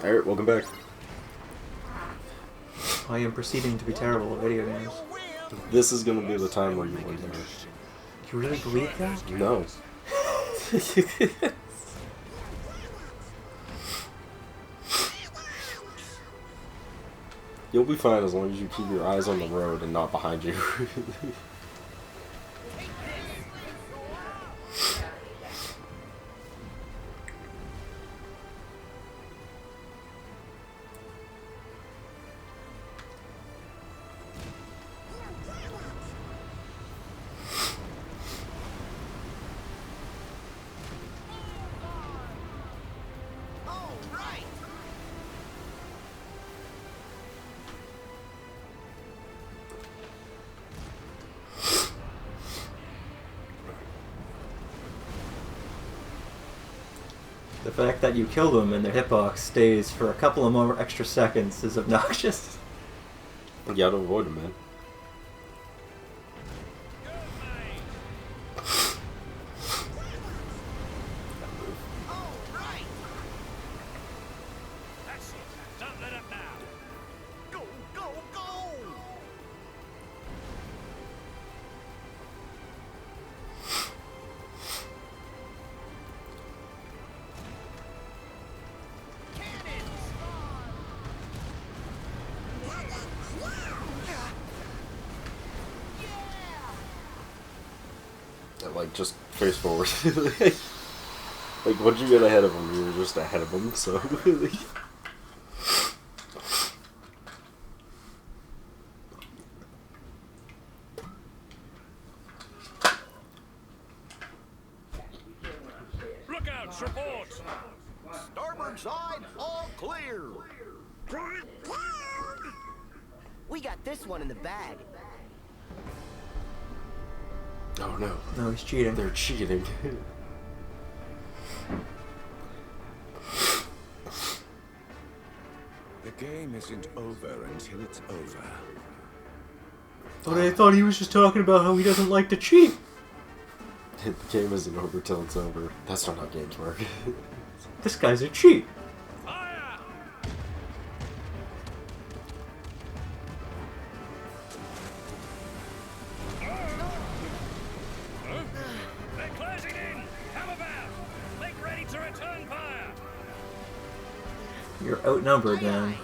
Alright, welcome back. I am proceeding to be terrible at video games. This is gonna be the time where you win here. You really believe that? No. You'll be fine as long as you keep your eyes on the road and not behind you. The fact that you kill them and their hitbox stays for a couple of more extra seconds is obnoxious. You gotta avoid them, man. Like, just face forward. Like, once you get ahead of him, you're just ahead of him, so... Look out, support! Starboard side, all clear! We got this one in the bag. Oh no. No, he's cheating. They're cheating. The game isn't over until it's over. But I thought he was just talking about how he doesn't like to cheat. The game isn't over till it's over. That's not how games work. This guy's a cheat. Fire! They're closing in! Come about! Make ready to return fire! You're outnumbered, man.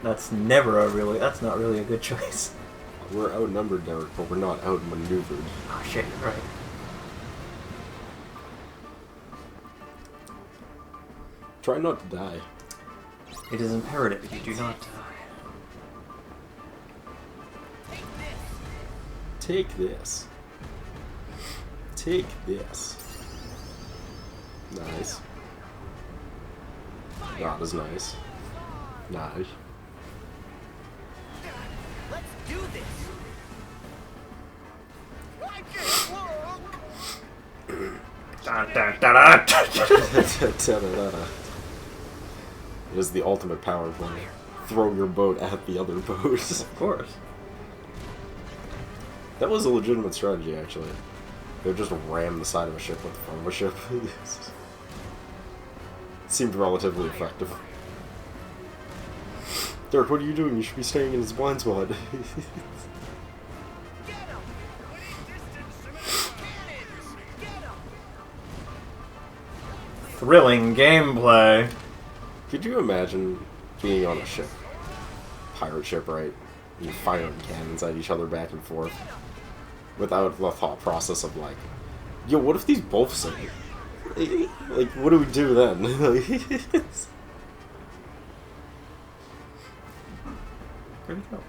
That's not really a good choice. We're outnumbered, Derek, but we're not outmaneuvered. Oh shit, right. Try not to die. It is imperative you do not die. Take this. Take this. Nice. That is nice. Nice. Let's do this. It is the ultimate power play. Throw your boat at the other boats. Of course. That was a legitimate strategy, actually. They would just ram the side of a ship with the front of a ship. It seemed relatively effective. Derek, what are you doing? You should be staying in his blind spot. Thrilling gameplay. Could you imagine being on a ship? Pirate ship, right? And you firing cannons at each other back and forth. Without the thought process of like, yo, what if these both sink? Like, what do we do then? Where'd he go?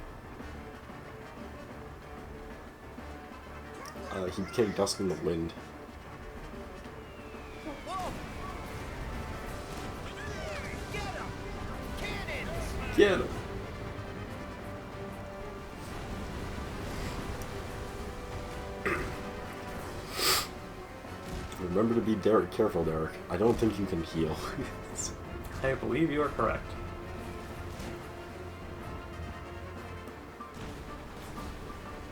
He became dust in the wind. Get him! Remember to be careful, Derek. I don't think you can heal. I believe you are correct.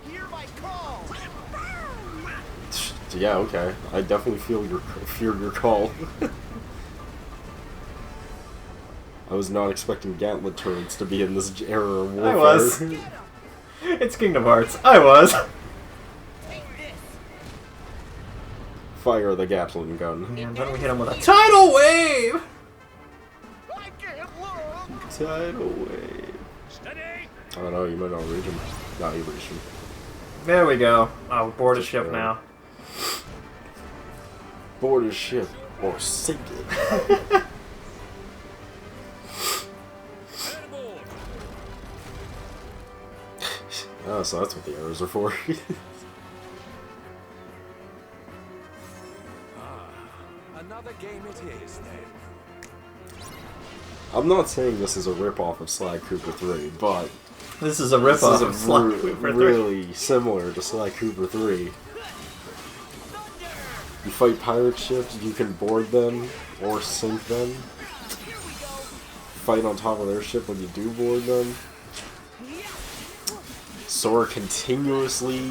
Hear my call. Yeah, okay. I definitely fear your call. I was not expecting gauntlet turrets to be in this era of warfare. I was. It's Kingdom Hearts. I was. Fire the Gatling gun. And then we hit him with a tidal wave. I can't look. Tidal wave. Steady! I don't know, you might not reach him. No, you reached him. There we go. I'll board a ship now. Board a ship or sink it. Head aboard! Oh, so that's what the arrows are for. Another game it is, then. I'm not saying this is a ripoff of Sly Cooper 3, but This is a this ripoff is of Sly Cooper 3. really similar to Sly Cooper 3. You fight pirate ships, you can board them or sink them. Fight on top of their ship when you do board them. Sora continuously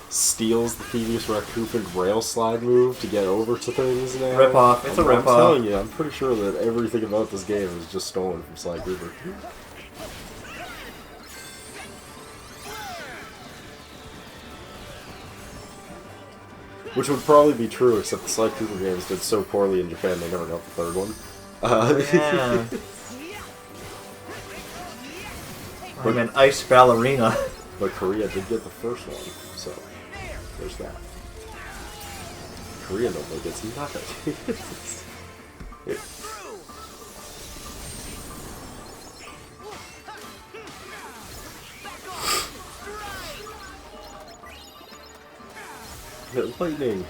steals the Thievius Rakuten rail slide move to get over to things now. Ripoff. It's a I'm ripoff. telling you, I'm pretty sure that everything about this game is just stolen from Sly Cooper. Which would probably be true, except the Sly Cooper games did so poorly in Japan they never got the third one. Yeah. I'm an ice ballerina. But Korea did get the first one, so there's that. Korea nobody gets nothing. Lightning.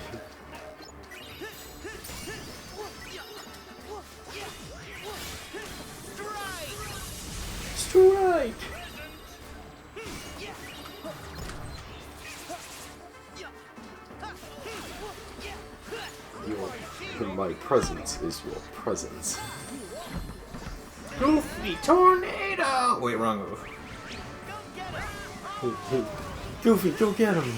Strike! My presence is your presence. Goofy tornado! Wait, wrong move. Goofy, go get him!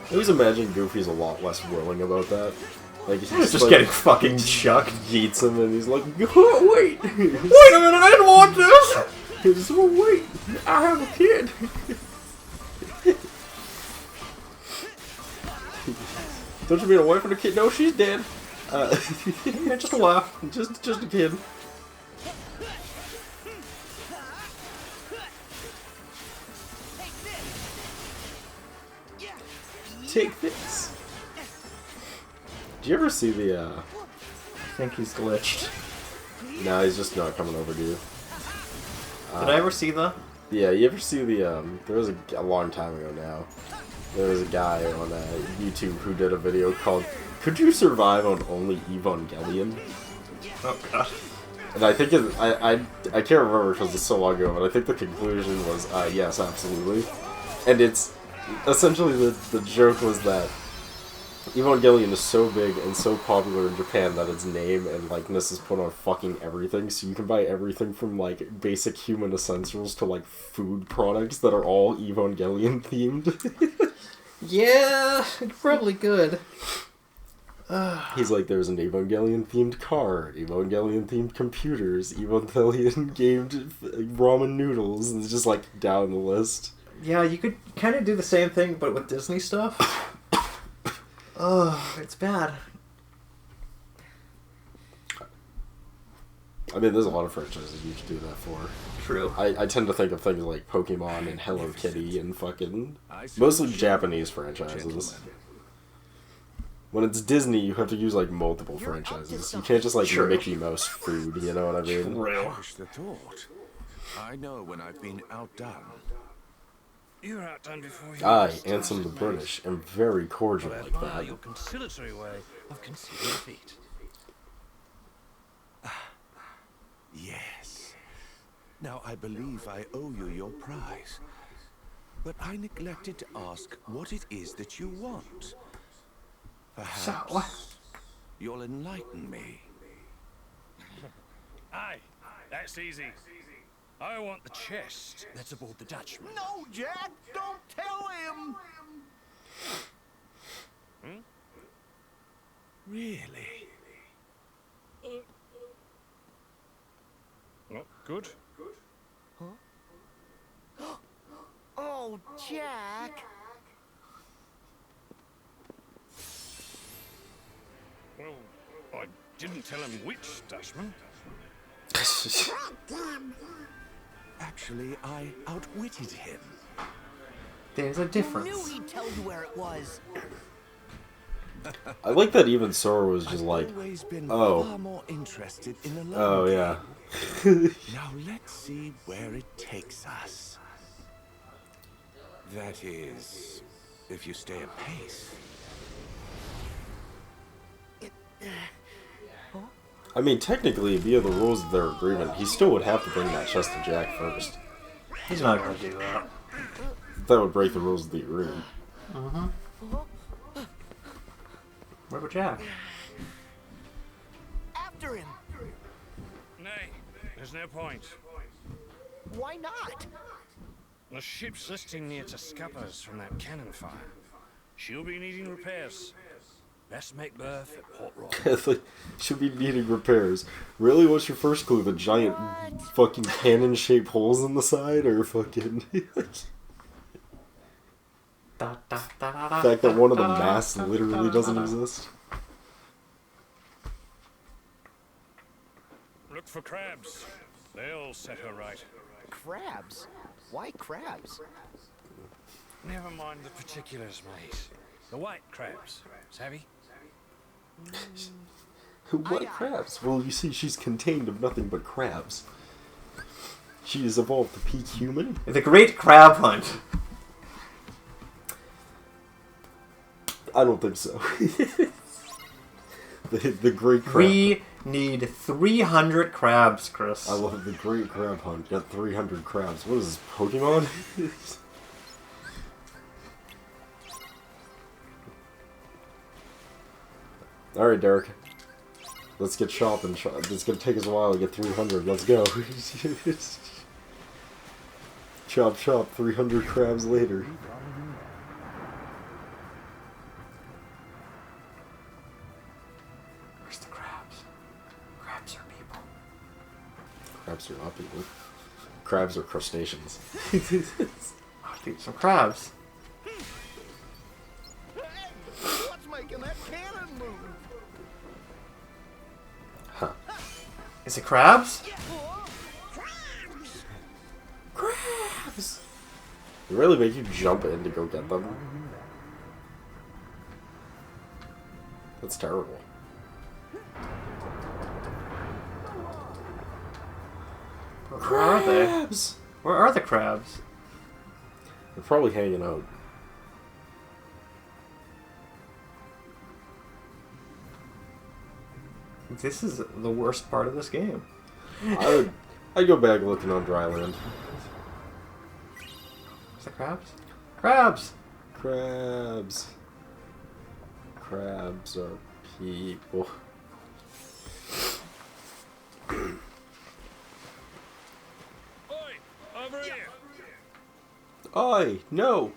I always imagine Goofy's a lot less willing about that. Like he's Just like, getting fucking chucked. yeets him and he's like, oh, wait! Wait a minute, I didn't want this! He's, oh, wait! I have a kid! Don't you mean a wife and a kid? No, she's dead. Yeah, just a laugh. Just a kid. Take this. Did you ever see the, I think he's glitched. No, he's just not coming over to you. Did I ever see the? Yeah, you ever see the, there was a long time ago now. There was a guy on YouTube who did a video called, Could You Survive on Only Evangelion? Oh god. And I think I can't remember because it's so long ago, but I think the conclusion was, yes, absolutely. And it's, essentially the joke was that Evangelion is so big and so popular in Japan that its name and likeness is put on fucking everything, so you can buy everything from, like, basic human essentials to, like, food products that are all Evangelion themed. Yeah, it's probably good. He's like, there's an Evangelion-themed car, Evangelion-themed computers, Evangelion-gamed ramen noodles, and it's just, like, down the list. Yeah, you could kind of do the same thing, but with Disney stuff. Oh, it's bad. I mean, there's a lot of franchises you could do that for. True. I tend to think of things like Pokemon and Hello Kitty and fucking... mostly Japanese franchises. When it's Disney, you have to use, like, multiple franchises. You can't just, like, True. Mickey Mouse food, you know what I mean? True. Perish the thought. I know when I've been outdone. You were outdone before you I, lost, Ansem the mate. British, am very cordial But I like admire that. your conciliatory way of concealing defeat. Yes. Now I believe I owe you your prize. But I neglected to ask what it is that you want. Perhaps you'll enlighten me. Aye, that's easy. I want the chest that's aboard the Dutchman. No, Jack, don't tell him. Really? Well, good. Oh, Jack. Well, I didn't tell him which, Dashman. Actually, I outwitted him. There's a Knew difference. he'd tell you where it was. I like that even Sora was just like, I've always been oh. far more interested in the long oh game. yeah. Now let's see where it takes us. That is, if you stay apace. I mean, technically, via the rules of their agreement, he still would have to bring that chest to Jack first. He's not gonna do that. That would break the rules of the agreement. What about Jack? After him. Nay, there's no point. Why not? The ship's listing near to scuppers from that cannon fire. She'll be needing repairs. Best make berth at Port Royal. It's like, should be needing repairs. Really? What's your first clue? The giant fucking cannon-shaped holes in the side? Or fucking... The the fact that one of the masts literally doesn't exist? Look for crabs. They'll set her right. Crabs? Why crabs? Never mind the particulars, mate. The white crabs. Savvy? What crabs? Well, you see, she's contained of nothing but crabs. She has evolved to peak human? The Great Crab Hunt. I don't think so. the Great Crab We need 300 crabs, Chris. I love the Great Crab Hunt. Got 300 crabs. What is this, Pokemon? Alright, Derek. Let's get shopping. It's gonna take us a while to get 300. Let's go. Chop, chop. 300 crabs later. Where's the crabs? Crabs are people. Crabs are not people. Crabs are crustaceans. I'll eat some crabs. Hey, what's making that cannon move? Huh. Is it crabs? Crabs! They really make you jump in to go get them? That's terrible. Where are they? Crabs! Where are the crabs? They're probably hanging out. This is the worst part of this game. I'd go back looking on dry land. Is that crabs? Crabs! Crabs. Crabs are people. Oi! Over here! Oi! No!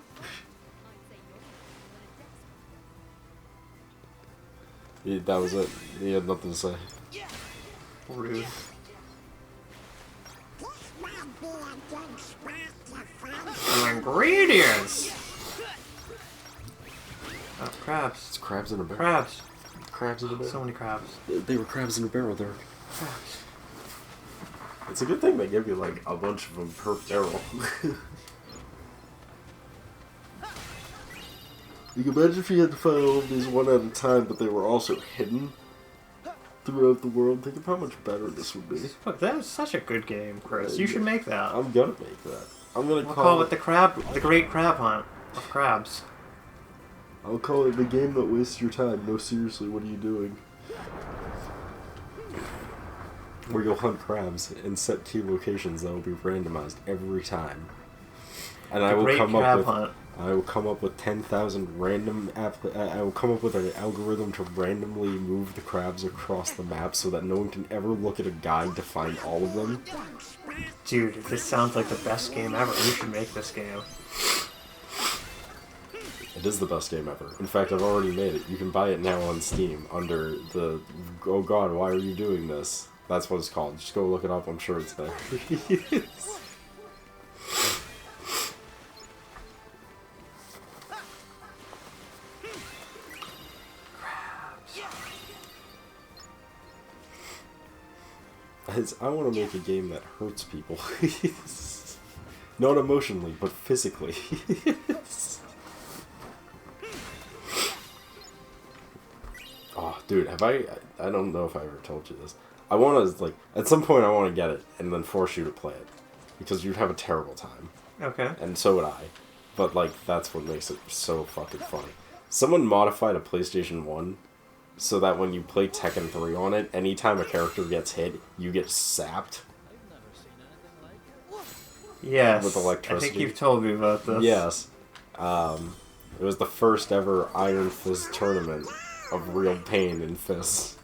Yeah, that was it. He had nothing to say. Rude. Ingredients! Oh, crabs. It's crabs in a barrel. Crabs. Crabs in a barrel. So many crabs. They were crabs in a barrel there. Crabs. It's a good thing they give you like a bunch of them per barrel. You can imagine if you had to find all of these one at a time, but they were also hidden throughout the world. Think of how much better this would be. Look, that was such a good game, Chris. You should make that. I'm gonna make that. I'm gonna We'll call it the Great Crab Hunt of crabs. I'll call it the game that wastes your time. No, seriously, what are you doing? Where you'll hunt crabs and set key locations that will be randomized every time. And I will come up with 10,000 random I will come up with an algorithm to randomly move the crabs across the map so that no one can ever look at a guide to find all of them. Dude, this sounds like the best game ever. We should make this game. It is the best game ever. In fact, I've already made it. You can buy it now on Steam under the "Oh God, why are you doing this?" That's what it's called. Just go look it up. I'm sure it's there. I want to make a game that hurts people. Not emotionally, but physically. Oh, dude, have I don't know if I ever told you this. I want to, like, at some point I want to get it and then force you to play it. Because you'd have a terrible time. Okay. And so would I. But, like, that's what makes it so fucking funny. Someone modified a PlayStation 1 so that when you play Tekken 3 on it, anytime a character gets hit, you get sapped. Yes. With electricity. I think you've told me about this. Yes. It was the first ever Iron Fist tournament of real pain in fists.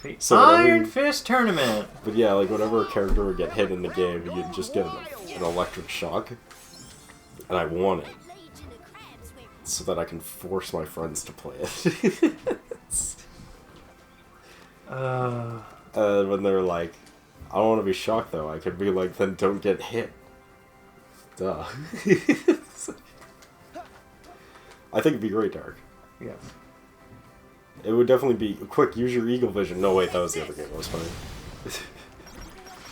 The So Iron Fist Tournament! But yeah, like whenever a character would get hit in the game, you'd just get an electric shock. And I want it. So that I can force my friends to play it. When they're like, I don't want to be shocked though, I could be like, then don't get hit. Duh. I think it'd be great, Dark. Yes. It would definitely be, quick, use your eagle vision. No, wait, that was the other game that was funny.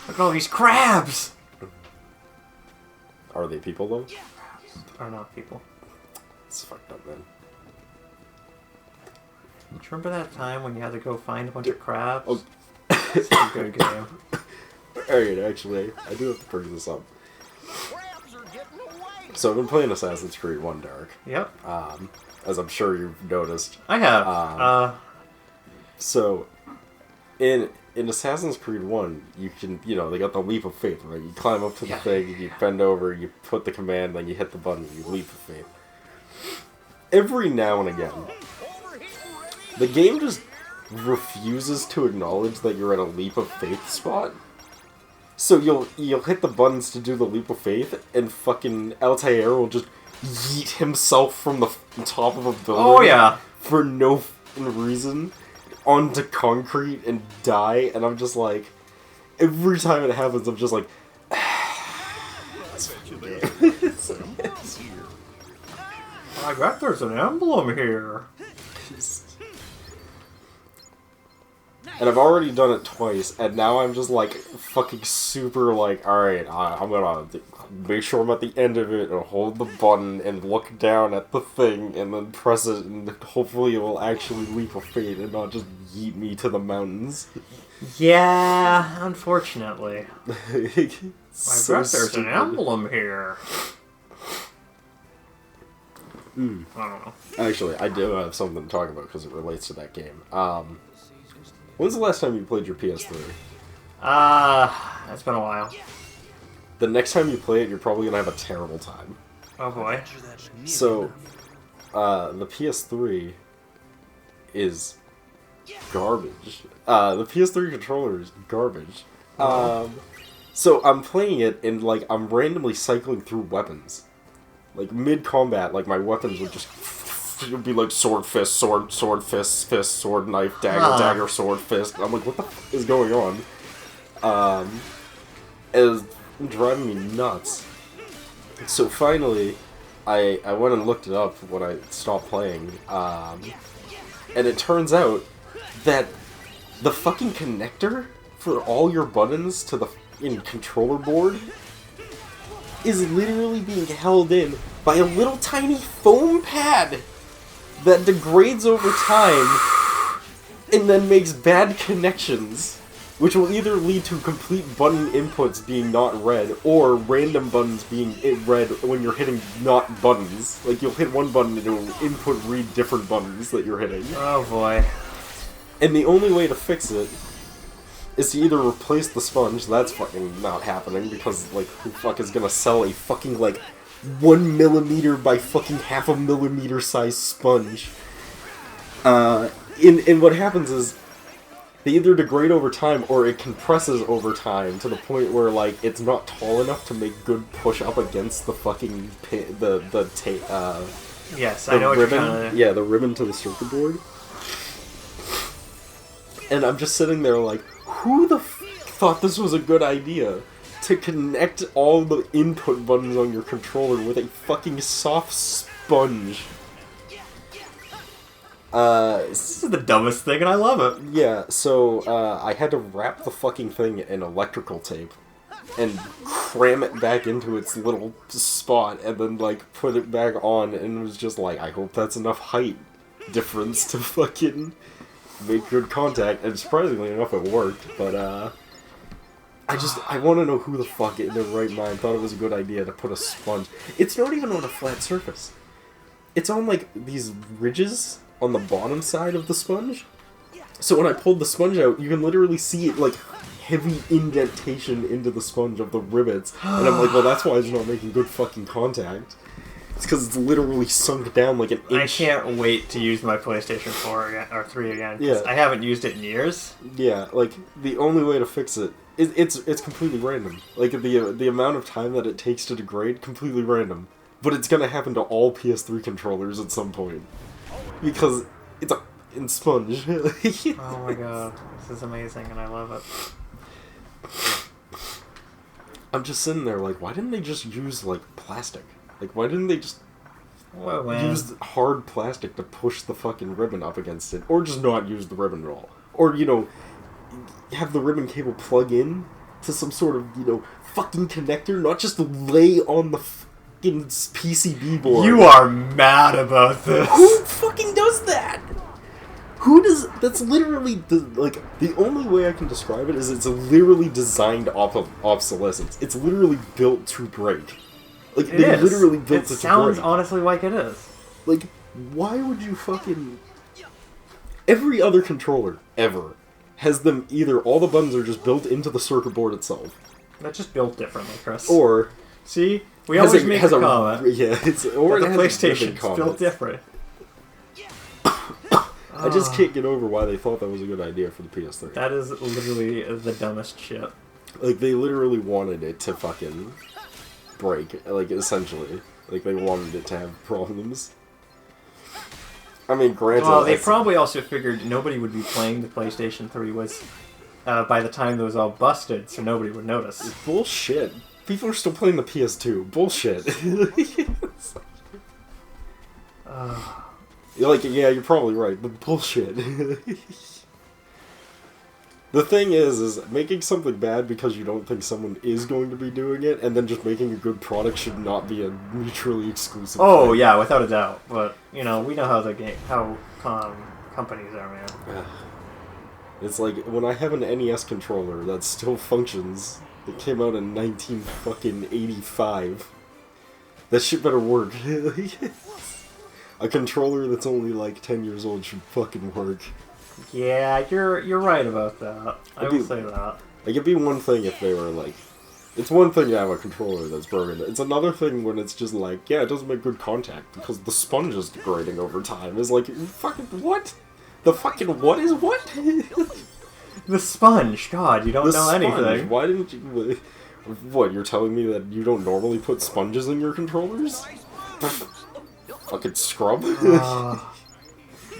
Look at all these crabs! Are they people though? Are not people. It's fucked up, man. Do you remember that time when you had to go find a bunch of crabs? Oh. It's a good game. Alright, actually, I do have to bring this up. Crabs are getting away. So I've been playing Assassin's Creed 1, Dark. Yep. As I'm sure you've noticed. I have. So, in Assassin's Creed 1, you can, they got the leap of faith, right? You climb up to the thing, you bend over, you put the command, then you hit the button, you leap of faith. Every now and again, the game just refuses to acknowledge that you're at a leap of faith spot. So you'll hit the buttons to do the leap of faith, and fucking Altair will just yeet himself from the top of a building. Oh yeah. For no reason, onto concrete and die, and I'm just like, every time it happens, I'm just like, I bet there's an emblem here. And I've already done it twice, and now I'm just like, fucking super like, alright, I'm gonna make sure I'm at the end of it, and hold the button, and look down at the thing, and then press it, and hopefully it will actually leap of faith, and not just yeet me to the mountains. Yeah, unfortunately. I So bet there's stupid. an emblem here. I don't know. Actually, I do have something to talk about, because it relates to that game. When's the last time you played your PS3? It's been a while. The next time you play it, you're probably gonna have a terrible time. Oh boy. So, the PS3 is garbage. The PS3 controller is garbage. So I'm playing it and like I'm randomly cycling through weapons. Like mid-combat, like my weapons would just it would be like sword, fist, sword, sword, fist, fist, sword, knife, dagger, dagger, sword, fist. And I'm like, what the f is going on? It was driving me nuts. So finally, I went and looked it up when I stopped playing, and it turns out that the fucking connector for all your buttons to the controller board is literally being held in by a little tiny foam pad that degrades over time and then makes bad connections, which will either lead to complete button inputs being not read or random buttons being read when you're hitting not buttons. Like, you'll hit one button and it will input read different buttons that you're hitting. Oh boy. And the only way to fix it is to either replace the sponge, that's fucking not happening, because, like, who the fuck is gonna sell a fucking, like, 1 millimeter by fucking half a millimeter size sponge? And what happens is, they either degrade over time, or it compresses over time, to the point where, like, it's not tall enough to make good push up against the fucking, Yes, The I know what ribbon, you're trying to... yeah, the ribbon to the circuit board. And I'm just sitting there like, who the thought this was a good idea? To connect all the input buttons on your controller with a fucking soft sponge. This is the dumbest thing, and I love it. Yeah, so I had to wrap the fucking thing in electrical tape and cram it back into its little spot and then, like, put it back on, and it was just like, I hope that's enough height difference to fucking make good contact. And surprisingly enough, it worked, but I want to know who the fuck in their right mind thought it was a good idea to put a sponge. It's not even on a flat surface. It's on, like, these ridges on the bottom side of the sponge. So when I pulled the sponge out, you can literally see it, like, heavy indentation into the sponge of the rivets. And I'm like, well, that's why it's not making good fucking contact. It's because it's literally sunk down like an inch. I can't wait to use my PlayStation 4 again, or 3 again. 'Cause Yeah. I haven't used it in years. Yeah, like, the only way to fix it, it's completely random. Like, the amount of time that it takes to degrade, completely random. But it's gonna happen to all PS3 controllers at some point. Because it's in sponge. Oh my god, this is amazing, and I love it. I'm just sitting there like, why didn't they just use, like, plastic? Like, why didn't they just Well, man. use hard plastic to push the fucking ribbon up against it? Or just not use the ribbon at all? Or, you know, have the ribbon cable plug in to some sort of, you know, fucking connector, not just lay on the fucking PCB board. You are mad about this. Who fucking does that? Who does... That's literally... the only way I can describe it is it's literally designed off of obsolescence. It's literally built to break. Like, It they is. literally built it to sounds break. honestly like it is. Like, why would you fucking... Every other controller, ever, has them either... All the buttons are just built into the circuit board itself. They're just built differently, Chris. Or... See? We always make a comment. Yeah, it's... Or That it the has ribbon PlayStation's built comments. different. I just can't get over why they thought that was a good idea for the PS3. That is literally the dumbest shit. Like, they literally wanted it to fucking break, like, essentially. Like, they wanted it to have problems. I mean, granted... Well, they probably also figured nobody would be playing the PlayStation 3 was by the time it was all busted, so nobody would notice. Bullshit. People are still playing the PS2. Bullshit. You're like, yeah, you're probably right, but bullshit. The thing is making something bad because you don't think someone is going to be doing it, and then just making a good product should not be a mutually exclusive Oh thing. yeah, without a doubt. But you know, we know how companies are, man. It's like, when I have an NES controller that still functions, it came out in 1985. That shit better work. A controller that's only like 10 years old should fucking work. Yeah, you're right about that. I will say that. Like, it'd be one thing if they were like... It's one thing to have a controller that's broken. It's another thing when it's just like, yeah, it doesn't make good contact because the sponge is degrading over time. It's like, fucking what? The fucking what is what? The sponge, God, you don't know anything. Why didn't you... What, you're telling me that you don't normally put sponges in your controllers? Fucking scrub?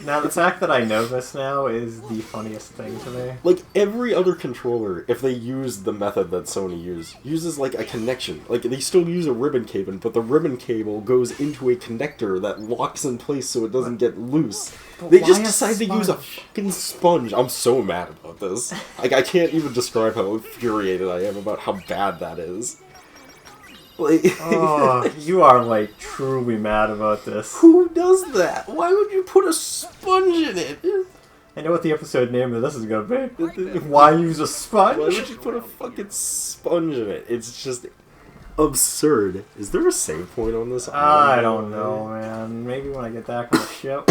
Now, the fact that I know this now is the funniest thing to me. Like, every other controller, if they use the method that Sony uses, like, a connection. Like, they still use a ribbon cable, but the ribbon cable goes into a connector that locks in place so it doesn't get loose. They why just a decide to use a sponge? fucking sponge. I'm so mad about this. Like, I can't even describe how infuriated I am about how bad that is. Like, Oh, you are, like, truly mad about this. who does that? Why would you put a sponge in it? I know what the episode name of this is gonna be. Why use a sponge? Why would you put a fucking sponge in it? It's just absurd. Is there a save point on this? I don't know, man. Maybe when I get back on the ship.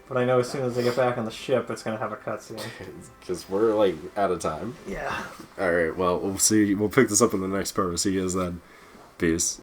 But I know as soon as I get back on the ship, it's gonna have a cutscene. Because we're, like, out of time. Yeah. Alright, well, we'll see. We'll pick this up in the next part. See you guys then. Peace.